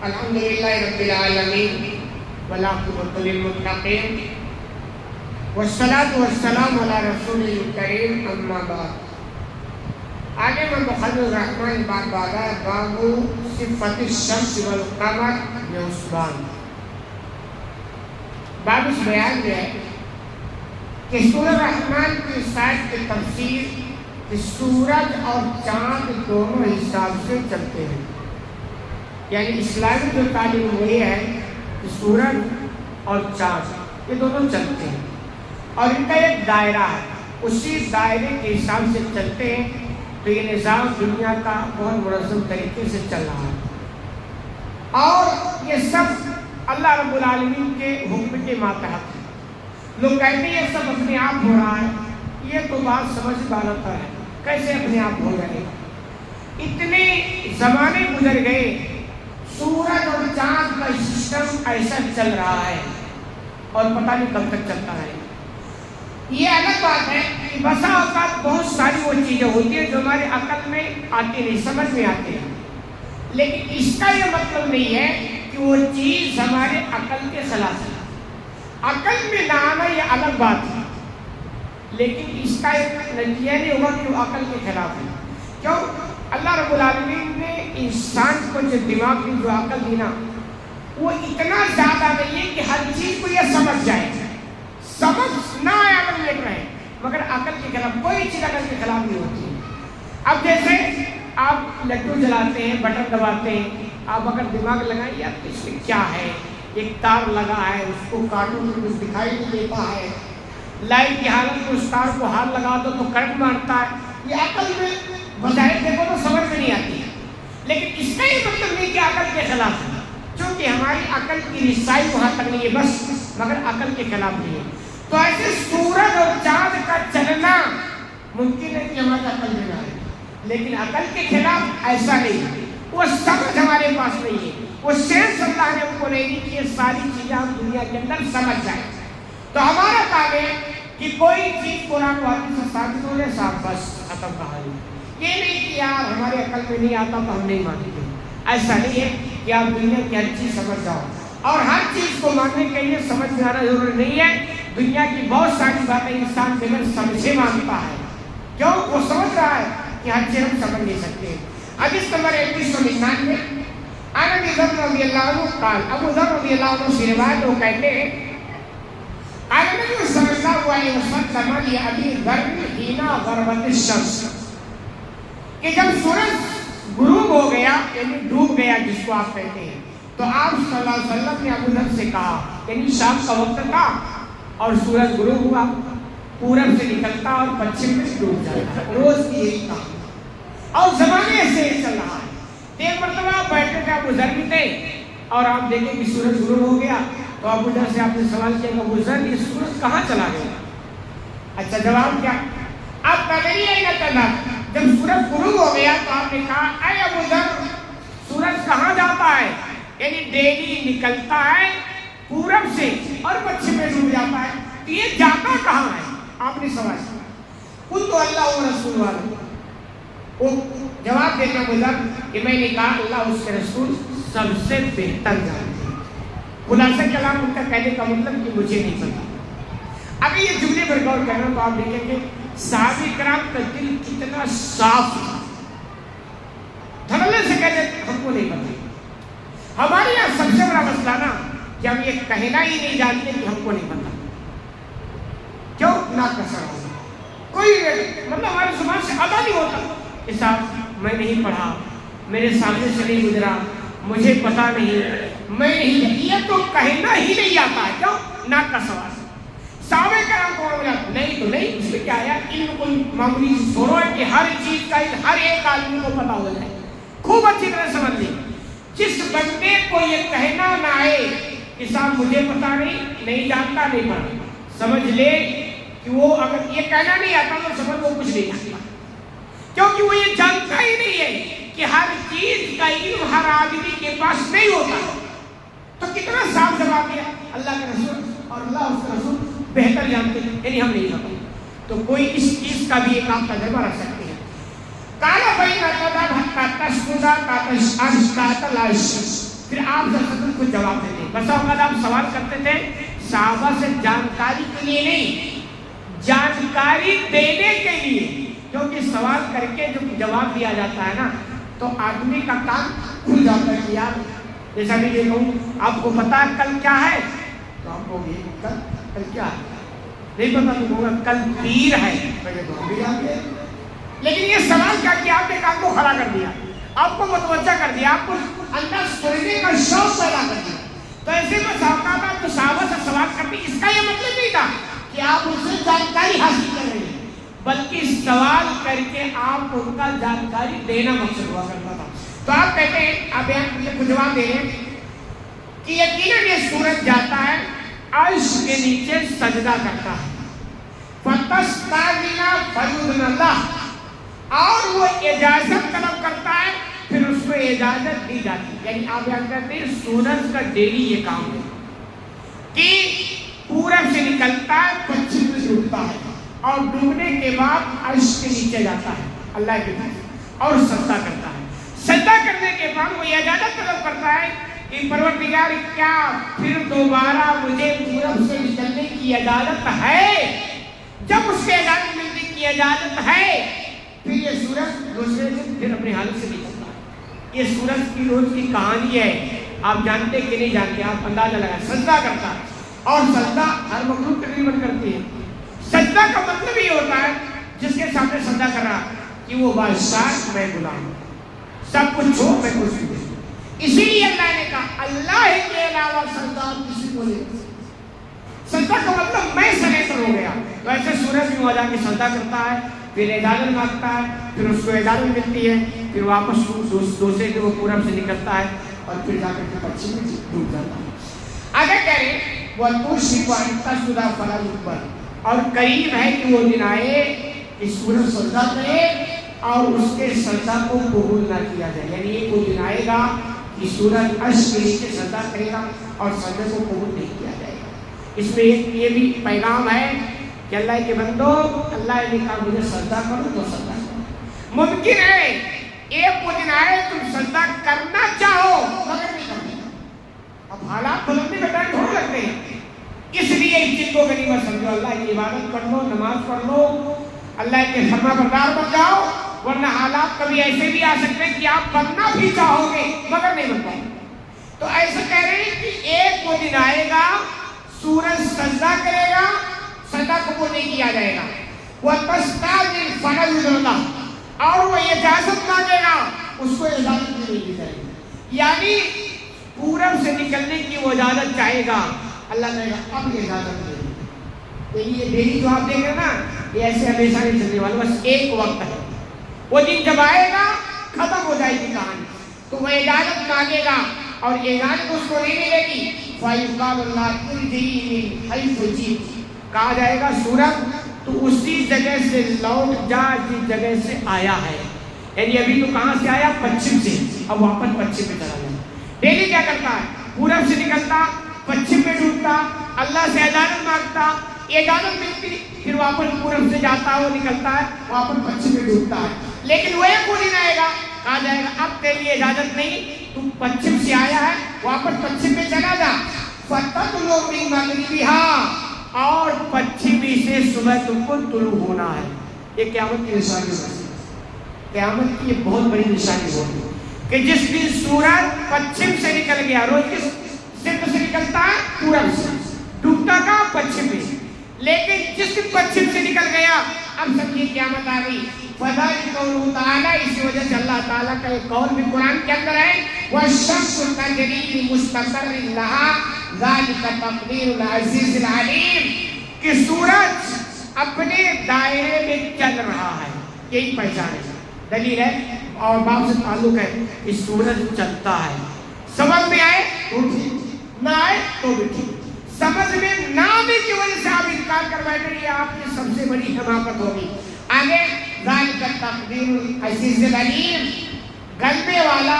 الحمدللہ رب العالمین والعاقبۃ للمتقین والصلاة والسلام علی رسول الکریم اما بعد. آگے میں بخل الرحمن باب باب صفت الشمس والقمر بحسبان. باب اس بیان میں ہے کہ سورہ رحمان کی سائد کی تفسیر کہ سورج اور چاند دونوں حساب سے چلتے ہیں. یعنی اسلامی جو تعلیم ہوئی ہے کہ سورج اور چاند یہ دونوں چلتے ہیں اور ان کا ایک دائرہ ہے, اسی دائرے کے حساب سے چلتے ہیں. تو یہ نظام دنیا کا بہت منظم طریقے سے چل رہا ہے اور یہ سب اللہ رب العالمین کے حکم کے ماتحت ہے. لوگ کہتے ہیں یہ سب اپنے آپ ہو رہا ہے, یہ تو بات سمجھ غلط ہے. کیسے اپنے آپ ہو جائے؟ اتنے زمانے گزر گئے, سورج اور چاند کا سسٹم ایسا چل رہا ہے اور پتہ نہیں کب تک چلتا ہے. یہ الگ بات ہے کہ بسا اوقات بہت ساری وہ چیزیں ہوتی ہیں جو ہمارے عقل میں آتی نہیں, سمجھ میں آتی ہیں, لیکن اس کا یہ مطلب نہیں ہے کہ وہ چیز ہمارے عقل کے خلاف ہے. عقل میں نہ آنا یہ الگ بات ہے, لیکن اس کا ایک نتیجہ نہیں ہوگا کہ وہ عقل کے خلاف ہے. کیوں؟ اللہ رب العالمین نے انسان کو جو دماغ کی جو عقل دی نا, وہ اتنا زیادہ نہیں ہے کہ ہر چیز کو یہ سمجھ جائے. سمجھ نہ آیا عقل لے رہے مگر عقل کے خلاف کوئی چیز عقل کے خلاف نہیں ہوتی. اب جیسے آپ لڈو جلاتے ہیں, بٹن دباتے ہیں, آپ اگر دماغ لگائیں یار اس میں کیا ہے, ایک تار لگا ہے اس کو کاٹو تو کچھ دکھائی نہیں دیتا ہے, لائٹ کی حالت میں اس تار کو ہاتھ لگا دو تو کرنٹ مارتا ہے. یہ عقل میں بظاہر دیکھو تو سمجھ میں نہیں آتی ہے, لیکن اس کا یہ مطلب نہیں کہ عقل کے خلاف ہے, چونکہ ہماری عقل کی رسائی وہاں تک نہیں ہے بس, مگر عقل کے خلاف نہیں ہے. تو ایسے سورج اور چاند کا چلنا ممکن ہے کہ ہمارا عقل میں نہ آئے, لیکن عقل کے خلاف ایسا نہیں ہے. وہ سمجھ ہمارے پاس نہیں ہے, وہ سینس اللہ نے ہم کو نہیں دی کہ یہ ساری چیزیں ہم دنیا کے اندر سمجھ جائیں. تو ہمارا کام ہے کہ کوئی چیز قرآن و حدیث سے ثابت ہو جائے, صاحب بس ختم کہانی. یہ نہیں کہ یار ہمارے عقل میں نہیں آتا تو ہم نہیں مانتے. ایسا نہیں ہے کہ آپ دنیا کی ہر چیز سمجھ جاؤ, اور ہر چیز کو ماننے کے لیے سمجھ میں آنا ضروری نہیں ہے. دنیا کی بہت ساری باتیں انسان بغیر سمجھے مانتا ہے. کیوں؟ وہ سمجھ رہا ہے کہ ہر چیز ہم سمجھ نہیں سکتے. حدیث نمبر 2199 عن ابی ذر رضی اللہ عنہ قال, ابو ذر رضی اللہ عنہ سے روایت وہ کہتے ہیں قال نبی صلی اللہ علیہ وسلم لأبی ذر حین غربت الشمس, کہ جب سورج غروب ہو گیا یعنی ڈوب گیا جس کو آپ کہتے ہیں, تو آپ صلی اللہ علیہ وسلم نے ابو ذر سے کہا, یعنی شام کا وقت تھا اور سورج غروب ہوا, پورب سے نکلتا اور پچھم میں ڈوب جاتا, روز کی یہی کام اور زمانے سے ہی چل رہا ہے. ایک مرتبہ آپ بیٹھے تھے, ابو ذر بھی تھے, اور آپ دیکھیں کہ سورج غروب ہو گیا, تو ابو ذر سے آپ نے سوال کیا کہ ابو ذر یہ سورج کہاں چلا گیا؟ اچھا جواب کیا؟ آپ پہلے ہی آئے گا کرنا. جب سورج غروب ہو گیا تو آپ نے کہا اے ابو ذر سورج کہاں جاتا ہے؟ یعنی ڈیلی نکلتا ہے پورب سے اور پچھم میں ڈوب جاتا ہے, تو یہ جاتا کہاں ہے؟ آپ نے سوال کیا. قلت اللہ و رسول والے, وہ جواب دیتا گزر کہ میں نے کہا اللہ اس کے رسول سب سے بہتر جانتے ہیں. خلاصہ کلام ان کا کہنے کا مطلب کہ مجھے نہیں پتا. ابھی یہ جملے پر غور کرنا تو آپ دیکھیں کہ صحابہ کرام کا دل کتنا صاف تھا. دھڑلے سے کہتے ہم کو نہیں پتا. ہمارے یہاں سب سے بڑا مسئلہ نا کہ ہم یہ کہنا ہی نہیں جانتے کہ ہم کو نہیں پتا. کیوں؟ نہ کسر ہوگا, کوئی مطلب ہماری زبان سے ادا نہیں ہوتا کہ صاحب میں نہیں پڑھا, میرے سامنے سے نہیں گزرا, مجھے پتا نہیں, میں نہیں, یہ تو کہنا ہی نہیں آتا ہے. کیوں؟ نہ کا سوال. صحابہ کرام کو معاملہ نہیں تو نہیں, اس میں کیا ہے, علم کوئی معمولی چھوڑو ہے کہ ہر چیز کا ہر ایک آدمی کو پتا ہو جائے. خوب اچھی طرح سمجھ لیں, جس بندے کو یہ کہنا نہ آئے کہ صاحب مجھے پتا نہیں جانتا, نہیں پڑھا, سمجھ لے کہ وہ اگر یہ کہنا نہیں آتا تو سمجھ وہ کچھ نہیں جانتا, کیونکہ وہ یہ جانتا ہی نہیں ہے کہ ہر چیز کا علم ہر آدمی کے پاس نہیں ہوتا. تو کتنا صاف جواب دیا, اللہ کے رسول اور اللہ اس کے رسول بہتر جانتے ہیں, یعنی ہم نہیں پتا. تو کوئی اس چیز کا بھی ایک آپ تجربہ رکھ سکتے ہیں. کالا بھائی کا تشکا کا تلاش پھر آپ صلی اللہ علیہ وسلم کو جواب دیتے ہیں. بس اوقات آپ سوال کرتے تھے صحابہ سے جانکاری کے لیے نہیں، جانکاری دینے کے لیے، کیونکہ سوال کر کے جو جواب دیا جاتا ہے نا تو آدمی کا کام کھل جاتا ہے کہ یار جیسا بھی یہ کہوں آپ کو پتا کل کیا ہے تو آپ کو کل کیا ہے نہیں پتا تو ہوگا کل پیر ہے. لیکن یہ سوال کیا کہ آپ نے کام کو کھڑا کر دیا، آپ کو متوجہ کر دیا، آپ کو اندر سننے کا شوق پیدا کر دیا. تو ایسے میں آپ تو صحابہ سے سوال کرتے اس کا یہ مطلب نہیں تھا کہ آپ ان سے جانکاری حاصل کر رہے ہیں، بلکہ سوال کر کے آپ ان کا جانکاری دینا مقصد ہوا کرتا تھا. تو آپ کہتے ہیں آپ یہاں جواب دے رہے ہیں کہ یقیناً یہ سورج جاتا ہے عرش کے نیچے سجدہ کرتا ہے فَتَسْتَعْذِنَ فَيُؤْذِنَ اللَّهُ، اور وہ اجازت طلب کرتا ہے پھر اس کو اجازت دی جاتی ہے. یعنی آپ یاد کرتے ہیں سورج کا ڈیلی یہ کام ہے کہ پورب سے نکلتا ہے پچھم میں ڈوبتا ہے اور ڈوبنے کے بعد عرش کے نیچے جاتا ہے اللہ کے پاس اور سجدہ کرتا ہے. سجدہ کرنے کے بعد وہ اجازت طلب کرتا ہے کہ پروردگار کیا پھر دوبارہ مجھے پورب سے نکلنے کی اجازت ہے؟ جب اس کے اجازت ملنے کی اجازت ہے پھر یہ سورج دوسرے دن پھر اپنی حالت سے نکلتا ہے. یہ سورج کی روز کی کہانی ہے، آپ جانتے کہ نہیں جانتے، آپ اندازہ لگائیں. سجدہ کرتا ہے اور سجدہ ہر مخلوق تقریباً کرتی ہے. سجدہ کا مطلب یہ ہوتا ہے جس کے سامنے سجدہ کر رہا کہ وہ بادشاہ میں غلام ہوں، سب کچھ چھوڑ میں کچھ نہیں. اسی لیے اللہ نے کہا اللہ کے علاوہ سجدہ کسی کو نہیں. سجدہ کا مطلب میں سریندر ہو گیا. تو ایسے سورج بھی وجہ کے سجدہ کرتا ہے، پھر اجازت مانگتا ہے، پھر اس کو اجازت ملتی ہے، پھر واپس دوسرے کے وہ پورب سے نکلتا ہے اور پھر جا کر کے پچھم میں ڈوب جاتا ہے. آگے کہہ رہے وَتُوشِكُ أَن تَسْجُدَ فَلَا يُقْبَلُ، اور قریب ہے کہ وہ دن آئے کہ سورج سجدہ کرے اور اس کے سجدہ کو قبول نہ کیا جائے. یعنی یہ وہ دن آئے گا کہ سورج عرش کے نیچے سجدہ کرے گا اور سجدے کو قبول نہیں کیا جائے گا. اس میں یہ بھی پیغام ہے کہ اللہ کے بندو اللہ نے کہا مجھے سجدہ کرو تو سجدہ کرو. ممکن ہے ایک وہ دن آئے تم سجدہ کرنا چاہو مگر نہیں کرنا. اب حالات بدلنے میں ٹائم تھوڑا لگتے ہیں، اس لیے اس چیز کو غنیمت سمجھو. اللہ کی عبادت کر لو، نماز پڑھ لو، اللہ کے فرما بردار بن جاؤ، ورنہ حالات کبھی ایسے بھی آ سکتے ہیں کہ آپ بننا بھی چاہو گے مگر نہیں بن پاؤ. تو ایسا کہہ رہے ہیں کہ ایک وہ دن آئے گا سورج سجدہ کرے گا، سجدہ قبول نہیں کیا جائے گا. وَتَسْتَعْذِنُ فَلَا يُؤْذَنُ، اور وہ اجازت مانگے گا اس کو اجازت نہیں دی جائے گی. یعنی پورب سے نکلنے کی وہ اجازت چاہے گا، اللہ نے کہا اب یہ اجازت دے دی. تو یہ ڈیلی جو آپ دیکھ رہے ہیں نا یہ ایسے ہمیشہ نہیں چلنے والا، بس ایک وقت ہے. وہ دن جب آئے گا ختم ہو جائے گی کہانی. تو وہ اجازت مانگے گا اور اجازت اس کو نہیں ملے گی. فَيُقَالُ اللَّهُ ارْجِعِي مِنْ حَيْثُ جِئْتِ، کہا جائے گا سورج تو اسی جگہ سے لوٹ جا جس جگہ سے آیا ہے. یعنی ابھی تو کہاں سے آیا؟ پچھم سے، اب واپس پچھم میں چلا جائے. ڈیلی کیا کرتا ہے؟ پورب سے نکلتا، پچھم میں ڈوبتا، اللہ سے اجازت مانگتا، اجازت ملتی، پھر واپس پورب سے جاتا وہ نکلتا ہے، واپس پچھم میں ڈوبتا ہے. لیکن وہ ایک دن آئے گا کہا جائے گا اب تیری لیے اجازت نہیں، تو پچھم سے آیا ہے واپس پچھم میں چلا جا. فَتَطْلُعُ مِن مَغْرِبِهَا، اور پچھمی سے صبح تم کو طلوع ہونا ہے. یہ قیامت کی نشانی ہوگی. قیامت کی یہ بہت بڑی نشانی ہوگی کہ جس دن سورج پچھم سے نکل گیا. روز کس سمت سے نکلتا ہے؟ پورب سے، ڈوبتا کا پچھم میں. لیکن جس دن پچھم سے نکل گیا اب سمجھیے قیامت آ گئی. فَذَلِكَ قَوْلُهُ تَعَالَى، اسی وجہ سے اللہ تعالیٰ کا ایک قول بھی قرآن کے اندر ہے وَالشَّمْسُ تَجْرِي لِمُسْتَقَرٍّ لَهَا ذَلِكَ تَقْدِيرُ الْعَزِيزِ الْعَلِيمِ، کہ سورج اپنے دائرے میں چل رہا ہے. یہی پہچان ہے، دلیل ہے اور باپ سے تعلق ہے کہ سورج چلتا ہے. سمجھ میں آئے تو ٹھیک، نہ آئے تو بھی ٹھیک. سمجھ میں نہ آنے کی وجہ سے آپ انکار کر بیٹھے، یہ آپ کی سب سے بڑی حماقت ہوگی. آگے ذالک التقدیر العزیز العلیم، غلبے والا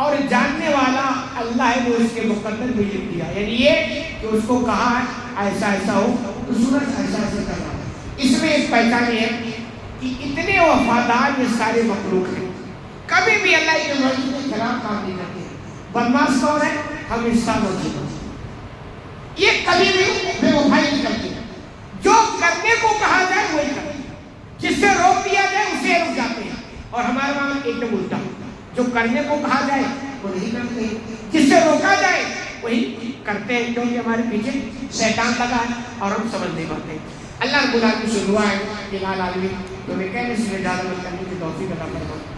اور جاننے والا اللہ نے اس کے مقدر میں لکھ دیا. یعنی یہ کہ اس کو کہا ہے ایسا ایسا ہو تو سورج ایسا ایسا کر رہا ہے. اس میں ایک پہچان ہے کہ اتنے وفادار یہ سارے مخلوق ہیں، کبھی بھی اللہ کے مرضی کے خلاف کام نہیں کرتے. بدماش کون ہے؟ ہم انسان اور جنوں. یہ کبھی بھی بے وفائی نہیں کرتے. جو کرنے کو کہا جائے وہی کرتے ہیں، جس سے روک دیا جائے اسے رک جاتے ہیں. اور ہمارا معاملہ ایک دم الٹا، جو کرنے کو کہا جائے وہ نہیں کرتے ہیں، جس سے روکا جائے وہی کرتے ہیں، کیونکہ ہمارے پیچھے شیطان لگا ہے اور ہم سمجھ نہیں پاتے. اللہ رب العالمین سے دعا ہے کہ العالمین تمہیں کہنے سے زیادہ مت کرنے کی توفیق عطا فرمائے.